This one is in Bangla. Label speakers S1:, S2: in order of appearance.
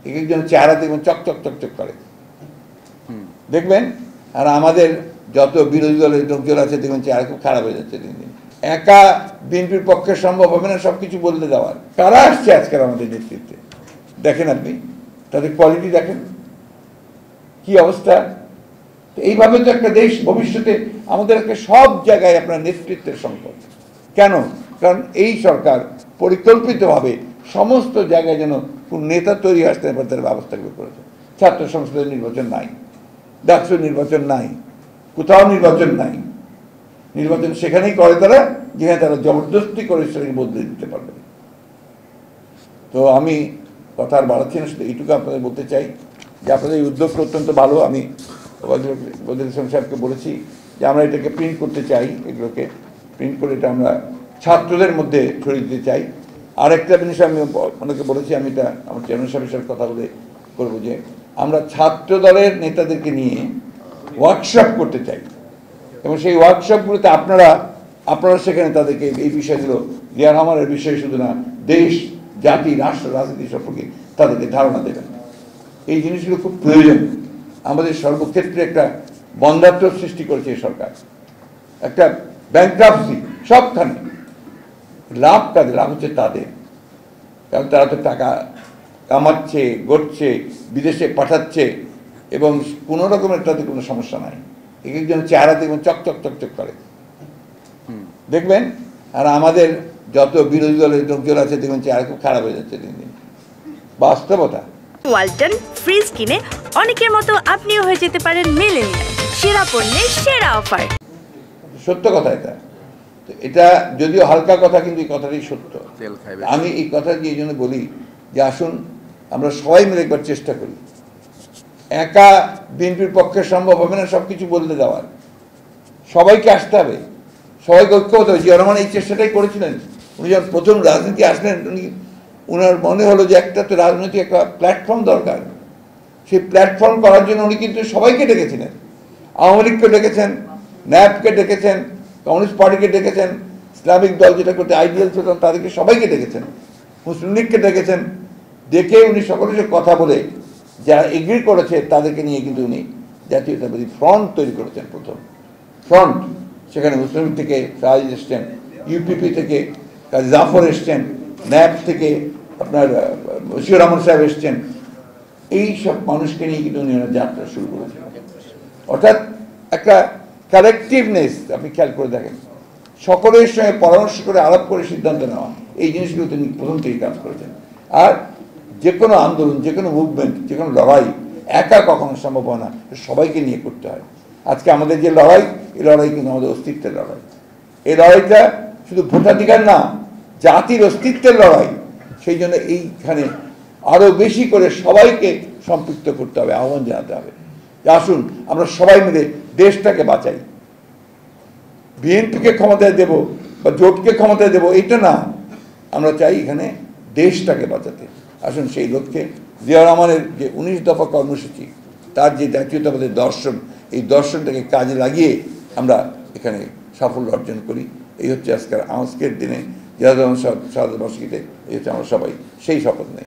S1: এক একজন চেহারা দেখবেন চকচক চকচক করে দেখবেন। আর আমাদের যত বিরোধী দলের লোকজন আছে দেখবেন চেহারা খুব খারাপ হয়ে যাচ্ছে দিন দিন। একা বিএনপির পক্ষে সম্ভব হবে না সবকিছু বলতে দেওয়ার। কারা আসছে আজকাল আমাদের নেতৃত্বে দেখেন, আপনি তাদের কোয়ালিটি দেখেন কি অবস্থা। এইভাবে তো একটা দেশ ভবিষ্যতে আমাদের একটা সব জায়গায় আপনার নেতৃত্বের সংকট। কেন? কারণ এই সরকার পরিকল্পিতভাবে সমস্ত জায়গায় যেন কোন নেতা তৈরি আসতে পারে তার ব্যবস্থা করেছে। ছাত্র সংসদের নির্বাচন নাই, ডাকসুর নির্বাচন নাই, কোথাও নির্বাচন নাই। নির্বাচন সেখানেই করে তারা যেখানে তারা জবরদস্তি করে সেটাকে বদলে দিতে পারবে। তো আমি কথা আর বাড়াচ্ছি না, শুধু এইটুকু আপনাদের বলতে চাই যে আপনাদের এই উদ্যোগটা অত্যন্ত ভালো। আমি বদিউল ইসলাম সাহেবকে বলেছি যে আমরা এটাকে প্রিন্ট করতে চাই, এগুলোকে প্রিন্ট করে এটা আমরা ছাত্রদের মধ্যে ছড়িয়ে দিতে চাই। আরেকটা জিনিস আমি অনেকে বলেছি, আমি এটা আমার চেয়ারম্যান সাহেবের সাথে কথা বলে করবো যে আমরা ছাত্র দলের নেতাদেরকে নিয়ে ওয়ার্কশপ করতে চাই এবং সেই ওয়ার্কশপগুলোতে আপনারা সেখানে তাদেরকে এই বিষয়গুলো জিয়া রহমানের বিষয়ে শুধু না, দেশ জাতি রাষ্ট্র রাজনীতি সম্পর্কে তাদেরকে ধারণা দেবেন। এই জিনিসগুলো খুব প্রয়োজন। আমাদের সর্বক্ষেত্রে একটা বন্ধাত্ম সৃষ্টি করেছে এই সরকার, একটা ব্যাংক্রাপসি সবখানে। লাভ কাদের? লাভ হচ্ছে তাদের, কারণ তারা তো টাকা কামাচ্ছে, গড়ছে, বিদেশে পাঠাচ্ছে এবং কোনো রকমের তাদের কোনো সমস্যা নাই। এক একজন চেহারা দেখবেন চকচক চকচক করে দেখবেন। আর আমাদের যত বিরোধী দলের লোকজন আছে দেখবেন চেহারা খুব খারাপ হয়ে যাচ্ছে দিন দিন। বাস্তবতা।
S2: ওয়ালটন ফ্রিজ কিনে অনেকের মতো আপনিও হয়ে যেতে পারেন মিলেনিয়াল। সেরা পণ্যের সেরা অফার।
S1: সত্য কথা এটা। তো এটা যদিও হালকা কথা, কিন্তু এই কথাটাই সত্য। আমি এই কথাটি এই জন্য বলি যে আসুন আমরা সবাই মিলে একবার চেষ্টা করি। একা বিএনপির পক্ষে সম্ভব হবে না সবকিছু বলতে দেওয়ার। সবাইকে আসতে হবে, সবাইকে ঐক্য হতে হবে। জিয়া রহমান এই চেষ্টাটাই করেছিলেন। উনি যখন প্রথম রাজনীতি আসলেন উনার মনে হলো যে একটা তো রাজনৈতিক একটা প্ল্যাটফর্ম দরকার। সেই প্ল্যাটফর্ম করার জন্য উনি কিন্তু সবাইকে ডেকেছিলেন। আওয়ামী লীগকে ডেকেছেন, ন্যাপকে ডেকেছেন, কমিউনিস্ট পার্টিকে ডেকেছেন, ইসলামিক দল যেটা করতে আইডিয়াল ছিল তাদেরকে সবাইকে ডেকেছেন, মুসলিম লীগকে ডেকেছেন। ডেকে উনি সকলের সাথে কথা বলে যারা এগ্রি করেছে তাদেরকে নিয়ে কিন্তু উনি জাতীয়তাবাদী ফ্রন্ট তৈরি করেছেন। প্রথম ফ্রন্ট, সেখানে মুসলিম থেকে শাহিদ এসছেন, ইউপিপি থেকে কাজী জাফর এসছেন, ন্যাপ থেকে আপনার বশির রহমান সাহেব এসছেন। এই সব মানুষকে নিয়ে কিন্তু উনি যাত্রা শুরু করেছেন। অর্থাৎ একটা কালেকটিভনেস আপনি খেয়াল করে দেখেন, সকলের সঙ্গে পরামর্শ করে আলাপ করে সিদ্ধান্ত নেওয়া, এই জিনিসগুলো তিনি প্রথম থেকেই কাজ করেছেন। আর যে কোনো আন্দোলন, যে কোনো মুভমেন্ট, যে কোনো লড়াই একা কখনো সম্ভব হয় না, সবাইকে নিয়ে করতে হয়। আজকে আমাদের যে লড়াই, এই লড়াই কিন্তু আমাদের অস্তিত্বের লড়াই। এই লড়াইটা শুধু ভোটাধিকার না, জাতির অস্তিত্বের লড়াই। সেই জন্য এইখানে আরো বেশি করে সবাইকে সম্পৃক্ত করতে হবে, আহ্বান জানাতে হবে যে আসুন আমরা সবাই মিলে দেশটাকে বাঁচাই। বিএনপিকে ক্ষমতায় দেব বা জোটকে ক্ষমতায় দেব এটা না, আমরা চাই এখানে দেশটাকে বাঁচাতে। আসুন সেই লক্ষ্যে জিয়া রহমানের যে 19 দফা কর্মসূচি, তার যে জাতীয়তাবাদের দর্শন, এই দর্শনটাকে কাজে লাগিয়ে আমরা এখানে সাফল্য অর্জন করি। এই হচ্ছে আজকের দিনে জিয়া রহমান শাহাদাত বার্ষিকীতে এই হচ্ছে আমরা সবাই সেই শপথ নেই।